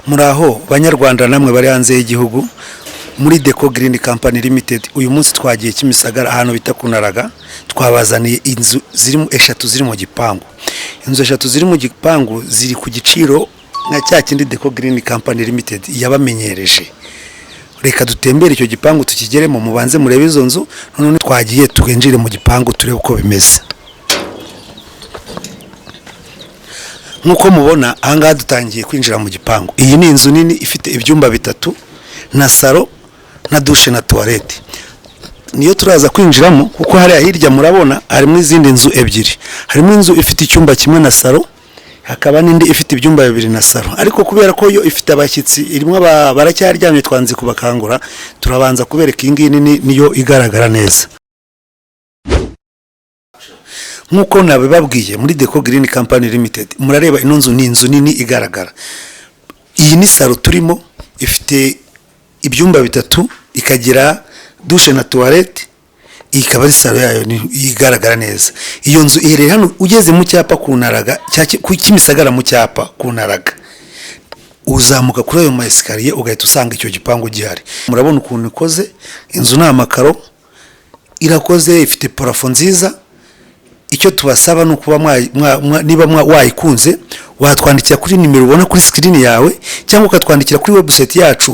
Muraho banyarwanda namwe bari hanze y'igihugu muri Deco Green Company Limited. Uyu munsi twagiye Kimisagara ahantu bita Kunaraga, twabazaniye inzu zirimo eshatu ziri mu gipangu. Inzu eshatu ziri mu gipangu ziri ku giciro na cya kindi Deco Green Company Limited yabamenyereje. Reka dutembere icyo gipangu tukigeremo, mubanze murebe izo nzu, none twagiye twinjire mu gipangu turebe uko bimeze. Nkuko mubona ahangaha dutangiye kwinjira mu gipangu. Iyi ni inzu nini ifite ibyumba bitatu na salo na douche na toilette. Niyo turaza kwinjiramo kuko hari ahirya murabona harimo izindi nzu ebyiri. Harimo inzu ifite icyumba kimwe na salo, hakaba n'indi ifite ibyumba bibiri na salo. Ariko kubera ko yo ifite abashyitsi irimo baracyaryamye twanze kubakangura, turabanza kubereka iyi nini niyo igaragara neza. Nkuko nabibabwiye muri Deco Green Company Limited, murareba ino nzu ni inzu nini igaragara. Iyi ni salo turimo ifite ibyumba bitatu, ikagira douche na toilette, ikaba ari salo yayo ni igaragara neza. Iyo nzu iherereye hano ugeze mu cyapa Kunaraga, ku Kimisagara mu cyapa Kunaraga. Uzamuka kuri ayo maeskariye ugahita usanga icyo gipangu gihari. Murabona ukuntu ikoze, inzu ni amakaro, irakoze, ifite parafo nziza. Icyo tubasaba no kuba niba wayikunze watwandikira kuri nimero ubona kuri screen yawe, cyangwa ukatwandikira kuri website yacu